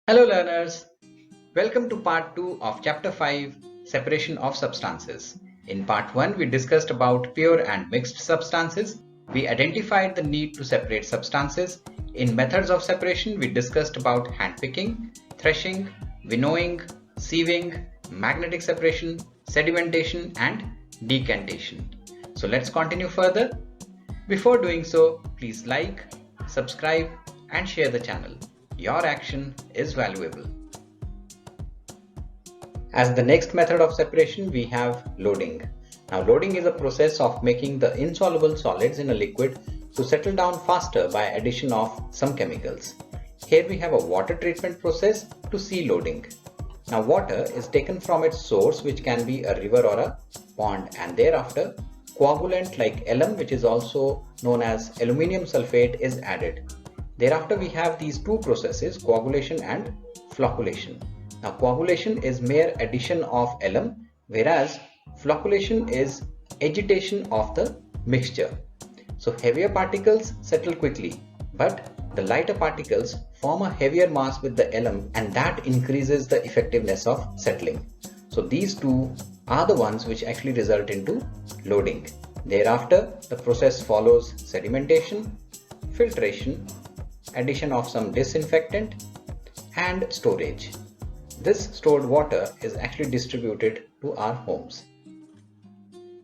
Hello learners, welcome to part 2 of chapter 5, Separation of Substances. In part 1 we discussed about pure and mixed substances. We identified the need to separate substances. In methods of separation we discussed about handpicking, threshing, winnowing, sieving, magnetic separation, sedimentation and decantation. So let's continue further. Before doing so, please like, subscribe and share the channel. Your action is valuable. As the next method of separation, we have loading. Now, loading is a process of making the insoluble solids in a liquid to settle down faster by addition of some chemicals. Here we have a water treatment process to see loading. Now, water is taken from its source, which can be a river or a pond, and thereafter coagulant like alum, which is also known as aluminium sulfate, is added. Thereafter we have these two processes, coagulation and flocculation. Now coagulation is mere addition of alum, whereas flocculation is agitation of the mixture. So heavier particles settle quickly, but the lighter particles form a heavier mass with the alum, and that increases the effectiveness of settling. So these two are the ones which actually result into loading. Thereafter the process follows sedimentation, filtration, addition of some disinfectant and storage. This stored water is actually distributed to our homes.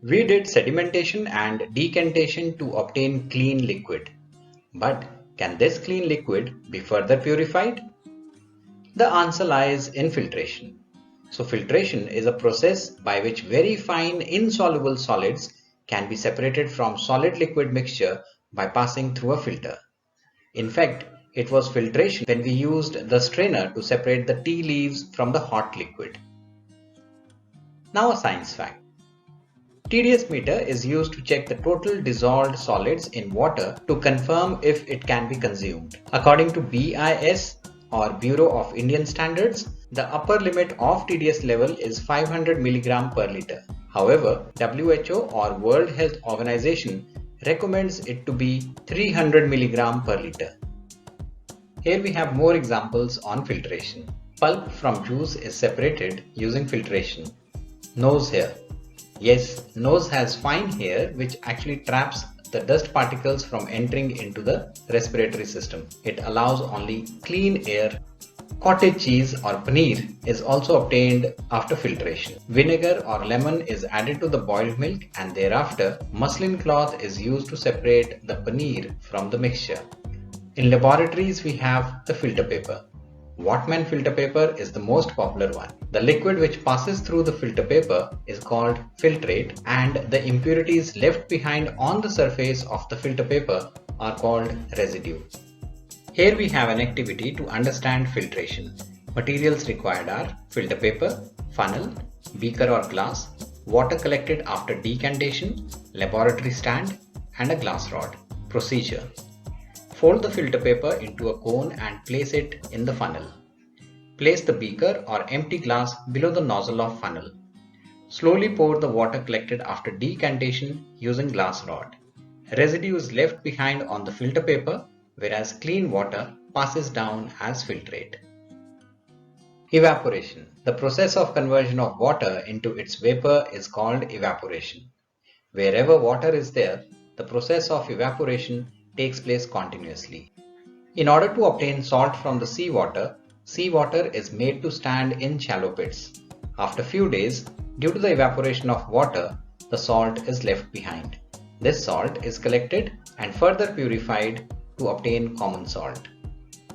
We did sedimentation and decantation to obtain clean liquid. But can this clean liquid be further purified? The answer lies in filtration. So filtration is a process by which very fine insoluble solids can be separated from solid liquid mixture by passing through a filter. In fact, it was filtration when we used the strainer to separate the tea leaves from the hot liquid. Now a science fact. TDS meter is used to check the total dissolved solids in water to confirm if it can be consumed. According to BIS or Bureau of Indian Standards, the upper limit of TDS level is 500 mg per liter. However, WHO or World Health Organization recommends it to be 300 mg per liter. Here we have more examples on filtration. Pulp from juice is separated using filtration. Nose hair. Yes, nose has fine hair which actually traps the dust particles from entering into the respiratory system. It allows only clean air. Cottage cheese or paneer is also obtained after filtration. Vinegar or lemon is added to the boiled milk, and thereafter muslin cloth is used to separate the paneer from the mixture. In laboratories we have the filter paper. Whatman filter paper is the most popular one. The liquid which passes through the filter paper is called filtrate, and the impurities left behind on the surface of the filter paper are called residue. Here we have an activity to understand filtration. Materials required are filter paper, funnel, beaker or glass, water collected after decantation, laboratory stand, and a glass rod. Procedure. Fold the filter paper into a cone and place it in the funnel. Place the beaker or empty glass below the nozzle of funnel. Slowly pour the water collected after decantation using glass rod. Residue is left behind on the filter paper, whereas clean water passes down as filtrate. Evaporation. The process of conversion of water into its vapor is called evaporation. Wherever water is there, the process of evaporation takes place continuously. In order to obtain salt from the seawater is made to stand in shallow pits. After few days, due to the evaporation of water, the salt is left behind. This salt is collected and further purified to obtain common salt.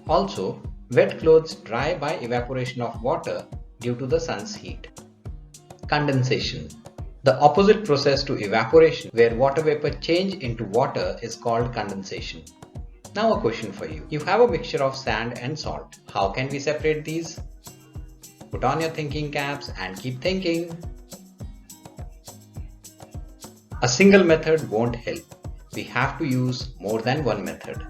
Also, wet clothes dry by evaporation of water due to the sun's heat. Condensation. The opposite process to evaporation, where water vapor change into water, is called condensation. Now a question for you. You have a mixture of sand and salt. How can we separate these? Put on your thinking caps and keep thinking. A single method won't help. We have to use more than one method.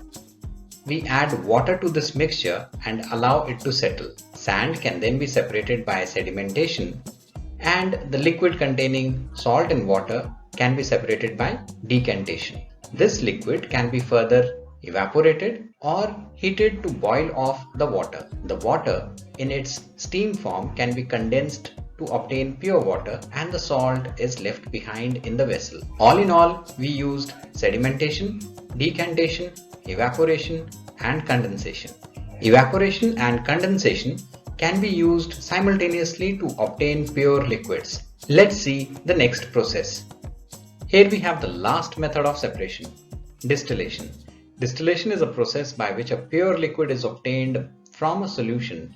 We add water to this mixture and allow it to settle. Sand can then be separated by sedimentation, and the liquid containing salt and water can be separated by decantation. This liquid can be further evaporated, or heated to boil off the water. The water in its steam form can be condensed to obtain pure water, and the salt is left behind in the vessel. All in all, we used sedimentation, decantation, evaporation, and condensation. Evaporation and condensation can be used simultaneously to obtain pure liquids. Let's see the next process. Here we have the last method of separation, distillation. Distillation is a process by which a pure liquid is obtained from a solution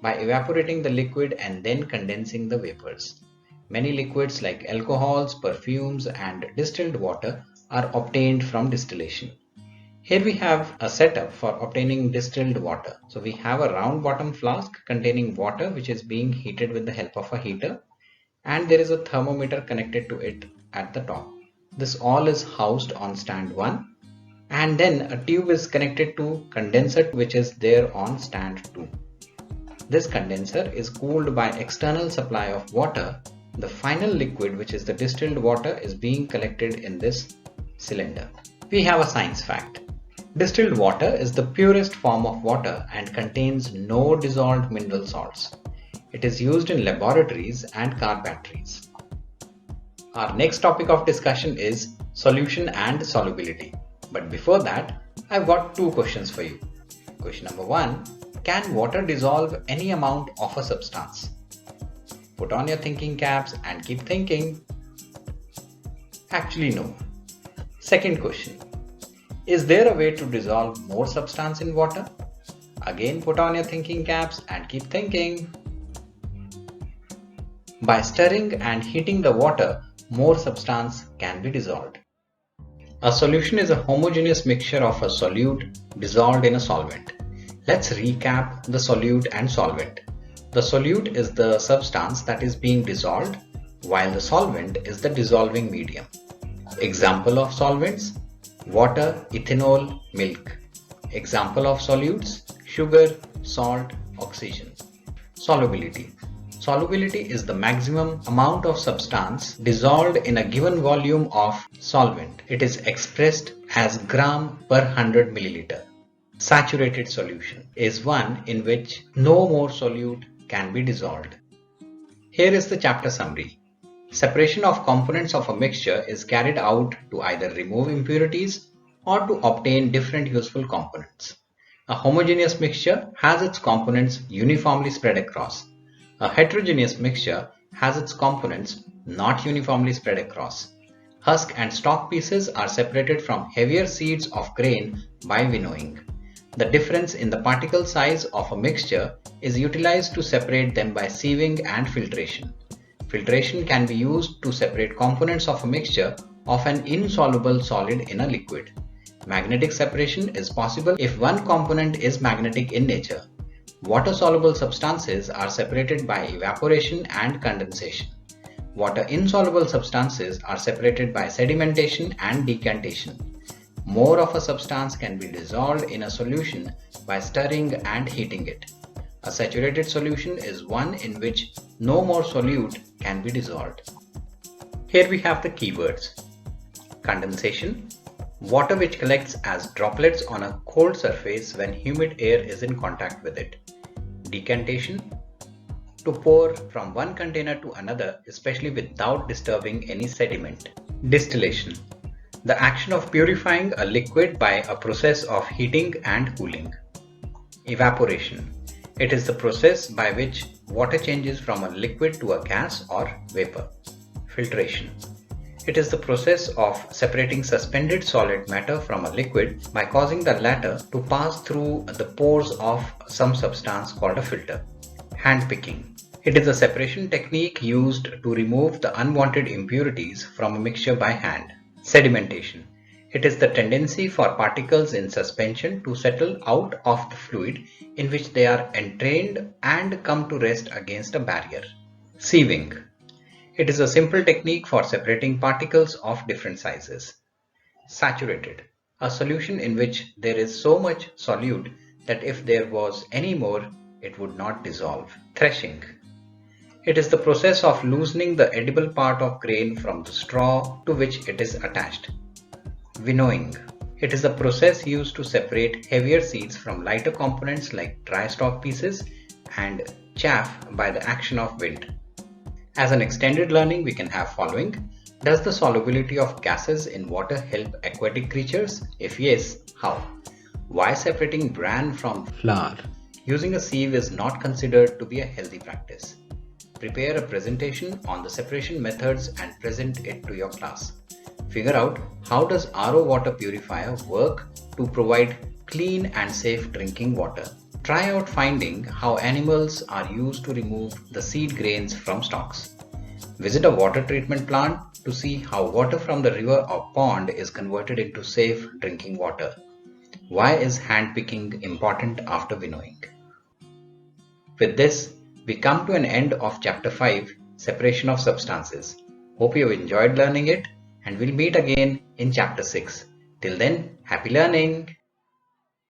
by evaporating the liquid and then condensing the vapors. Many liquids like alcohols, perfumes, and distilled water are obtained from distillation. Here we have a setup for obtaining distilled water. So we have a round bottom flask containing water which is being heated with the help of a heater, and there is a thermometer connected to it at the top. This all is housed on stand 1, and then a tube is connected to condenser which is there on stand 2. This condenser is cooled by external supply of water. The final liquid, which is the distilled water, is being collected in this cylinder. We have a science fact. Distilled water is the purest form of water and contains no dissolved mineral salts. It is used in laboratories and car batteries. Our next topic of discussion is solution and solubility. But before that, I've got two questions for you. Question number 1. Can water dissolve any amount of a substance? Put on your thinking caps and keep thinking. Actually, no. Second question. Is there a way to dissolve more substance in water? Again, put on your thinking caps and keep thinking. By stirring and heating the water, more substance can be dissolved. A solution is a homogeneous mixture of a solute dissolved in a solvent. Let's recap the solute and solvent. The solute is the substance that is being dissolved, while the solvent is the dissolving medium. Example of solvents: water, ethanol, milk. Example of solutes: sugar, salt, oxygen. Solubility. Solubility is the maximum amount of substance dissolved in a given volume of solvent. It is expressed as gram per 100 milliliter. Saturated solution is one in which no more solute can be dissolved. Here is the chapter summary. Separation of components of a mixture is carried out to either remove impurities or to obtain different useful components. A homogeneous mixture has its components uniformly spread across. A heterogeneous mixture has its components not uniformly spread across. Husk and stalk pieces are separated from heavier seeds of grain by winnowing. The difference in the particle size of a mixture is utilized to separate them by sieving and filtration. Filtration can be used to separate components of a mixture of an insoluble solid in a liquid. Magnetic separation is possible if one component is magnetic in nature. Water-soluble substances are separated by evaporation and condensation. Water-insoluble substances are separated by sedimentation and decantation. More of a substance can be dissolved in a solution by stirring and heating it. A saturated solution is one in which no more solute can be dissolved. Here we have the keywords. Condensation, water which collects as droplets on a cold surface when humid air is in contact with it. Decantation, to pour from one container to another, especially without disturbing any sediment. Distillation, the action of purifying a liquid by a process of heating and cooling. Evaporation, it is the process by which water changes from a liquid to a gas or vapor. Filtration, it is the process of separating suspended solid matter from a liquid by causing the latter to pass through the pores of some substance called a filter. Handpicking, it is a separation technique used to remove the unwanted impurities from a mixture by hand. Sedimentation, it is the tendency for particles in suspension to settle out of the fluid in which they are entrained and come to rest against a barrier. Sieving, it is a simple technique for separating particles of different sizes. Saturated, a solution in which there is so much solute that if there was any more, it would not dissolve. Threshing, it is the process of loosening the edible part of grain from the straw to which it is attached. Winnowing, It is a process used to separate heavier seeds from lighter components like dry stalk pieces and chaff by the action of wind. As an extended learning, we can have following. Does the solubility of gases in water help aquatic creatures? If yes, how? Why separating bran from flour using a sieve is not considered to be a healthy practice? Prepare a presentation on the separation methods and present it to your class. Figure out how does RO water purifier work to provide clean and safe drinking water. Try out finding how animals are used to remove the seed grains from stalks. Visit a water treatment plant to see how water from the river or pond is converted into safe drinking water. Why is hand picking important after winnowing? With this, we come to an end of Chapter 5, Separation of Substances. Hope you enjoyed learning it, and we'll meet again in Chapter 6. Till then, happy learning!